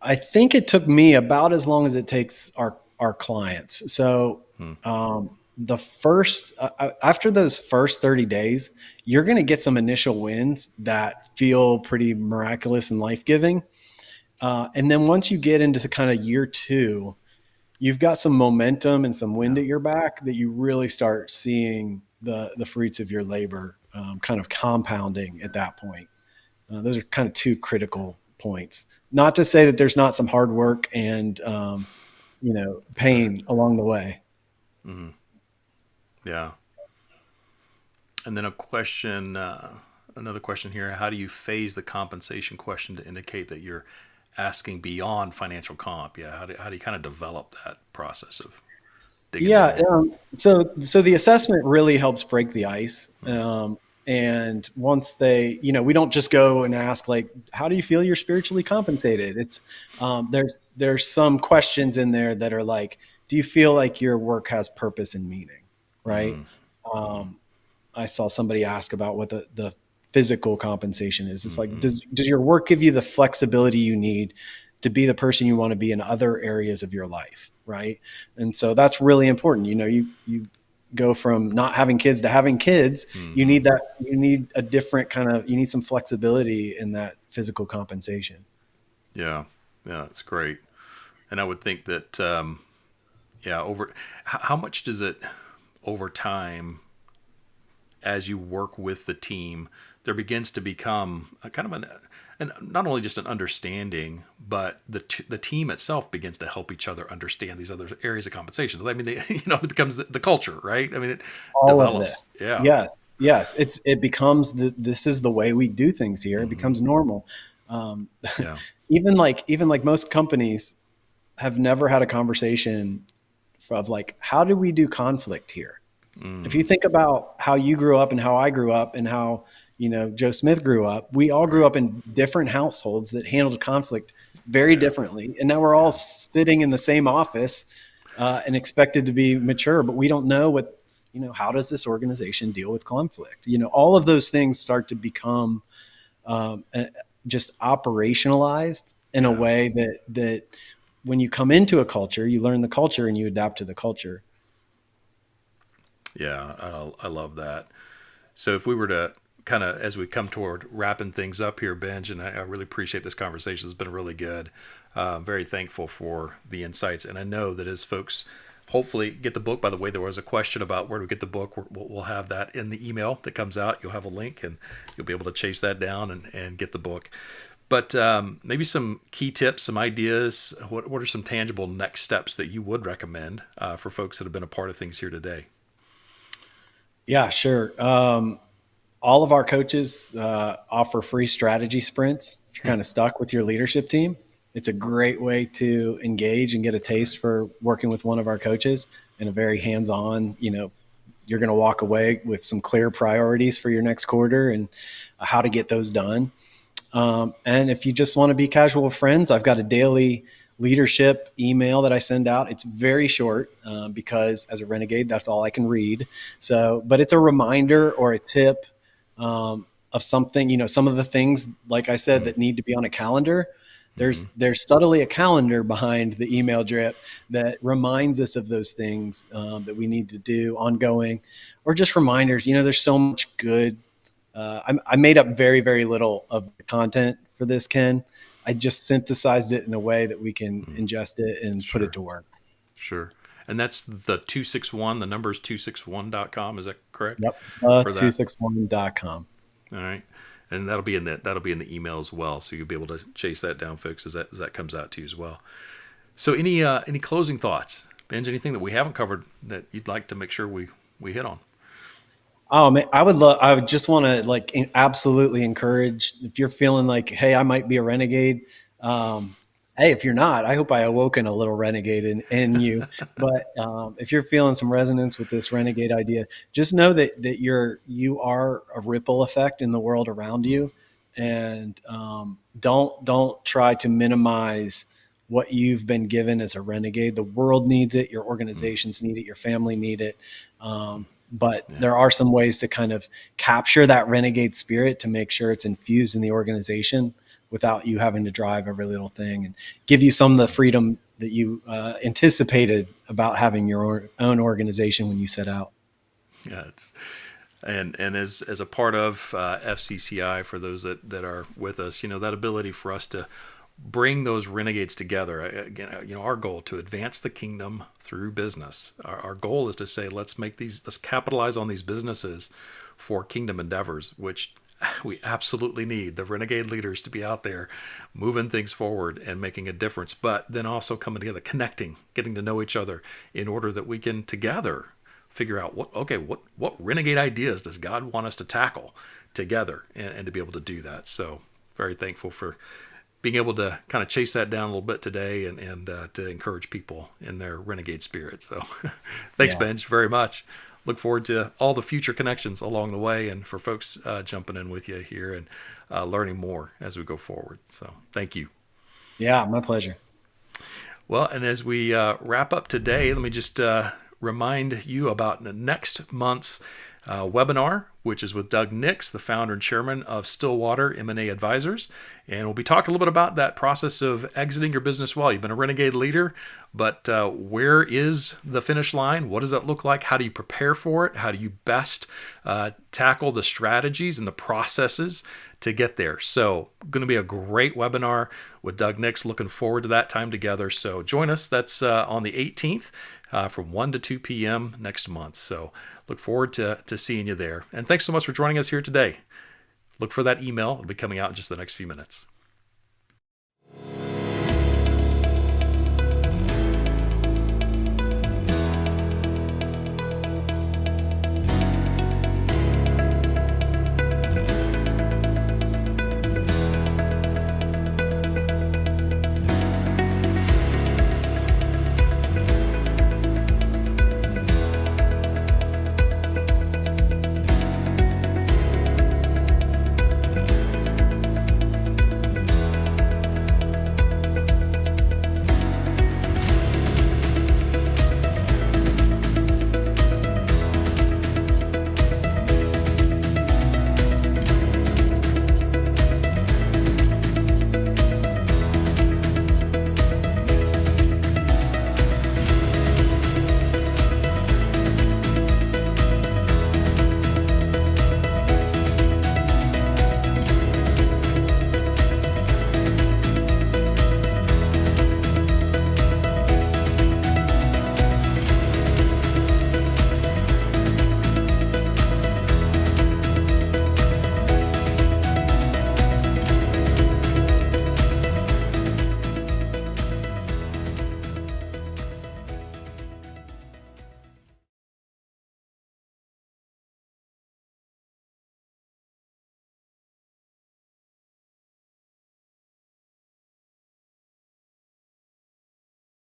I think it took me about as long as it takes our clients. So the first after those first 30 days, you're going to get some initial wins that feel pretty miraculous and life-giving. And then once you get into the kind of year 2, you've got some momentum and some wind at your back that you really start seeing the fruits of your labor kind of compounding at that point. Those are kind of 2 critical points. Not to say that there's not some hard work and pain along the way. Mm-hmm. Yeah. And then another question here: how do you phase the compensation question to indicate that you're asking beyond financial comp? Yeah. How do you kind of develop that process of digging in Yeah. there? So the assessment really helps break the ice. And once we don't just go and ask like, how do you feel you're spiritually compensated? It's there's some questions in there that are like, do you feel like your work has purpose and meaning? Right. I saw somebody ask about what the physical compensation is. It's like, does your work give you the flexibility you need to be the person you want to be in other areas of your life? Right. And so that's really important. You go from not having kids to having kids. You need a different you need some flexibility in that physical compensation. Yeah. Yeah. That's great. And I would think that, how much does it over time, as you work with the team, there begins to become a kind of and not only just an understanding, but the team itself begins to help each other understand these other areas of compensation. I mean, it becomes the culture, right? I mean, it All of develops. this. Yeah. Yes. It becomes this is the way we do things here. It becomes normal. Um, Yeah. even like most companies have never had a conversation of like, how do we do conflict here? If you think about how you grew up and how I grew up and how, Joe Smith grew up, we all grew Right. up in different households that handled conflict very differently. And now we're all sitting in the same office and expected to be mature, but we don't know how does this organization deal with conflict? All of those things start to become um, just operationalized in a way that when you come into a culture, you learn the culture and you adapt to the culture. Yeah. I love that. So if we were to kind of, as we come toward wrapping things up here, Benj, and I really appreciate this conversation. It's been really good. Very thankful for the insights. And I know that as folks hopefully get the book, by the way, there was a question about where do we get the book. We'll have that in the email that comes out. You'll have a link and you'll be able to chase that down and get the book. But maybe some key tips, some ideas. What are some tangible next steps that you would recommend for folks that have been a part of things here today? Yeah, sure. All of our coaches offer free strategy sprints. If you're kind of stuck with your leadership team, it's a great way to engage and get a taste for working with one of our coaches in a very hands-on, you're going to walk away with some clear priorities for your next quarter and how to get those done. And if you just want to be casual friends, I've got a daily leadership email that I send out. It's very short because as a renegade, that's all I can read. But it's a reminder or a tip of something, some of the things, like I said, that need to be on a calendar. There's subtly a calendar behind the email drip that reminds us of those things that we need to do ongoing, or just reminders. There's so much good. I made up very, very little of the content for this, Ken. I just synthesized it in a way that we can ingest it and put it Sure. to work. Sure. And that's the 261, the number is 261.com. Is that correct Yep. for that? 261.com. All right. And that'll be in the email as well. So you'll be able to chase that down, folks, as that comes out to you as well. So any closing thoughts, Benj? Anything that we haven't covered that you'd like to make sure we hit on? Oh man, I would just want to absolutely encourage if you're feeling like, hey, I might be a renegade. Hey, if you're not, I hope I awoken a little renegade in you. But if you're feeling some resonance with this renegade idea, just know that you are a ripple effect in the world around you, and don't try to minimize what you've been given as a renegade. The world needs it. Your organizations need it. Your family need it. But Yeah. there are some ways to kind of capture that renegade spirit to make sure it's infused in the organization without you having to drive every little thing, and give you some of the freedom that you anticipated about having your own organization when you set out. Yeah, and as a part of FCCI, for those that are with us, that ability for us to bring those renegades together. Again, our goal to advance the kingdom through business. Our goal is to say, let's capitalize on these businesses for kingdom endeavors, which we absolutely need the renegade leaders to be out there moving things forward and making a difference, but then also coming together, connecting, getting to know each other in order that we can together figure out what renegade ideas does God want us to tackle together, and to be able to do that. So very thankful for being able to kind of chase that down a little bit today, and to encourage people in their renegade spirit. So thanks, Yeah. Benj, very much. Look forward to all the future connections along the way, and for folks jumping in with you here and learning more as we go forward. So thank you. Yeah, my pleasure. Well, and as we wrap up today, let me just remind you about next month's webinar, which is with Doug Nix, the founder and chairman of Stillwater M&A Advisors. And we'll be talking a little bit about that process of exiting your business well. You've been a renegade leader, but where is the finish line? What does that look like? How do you prepare for it? How do you best tackle the strategies and the processes to get there? So going to be a great webinar with Doug Nix. Looking forward to that time together. So join us. That's on the 18th from 1 to 2 p.m. next month. So look forward to seeing you there. And thanks so much for joining us here today. Look for that email. It'll be coming out in just the next few minutes.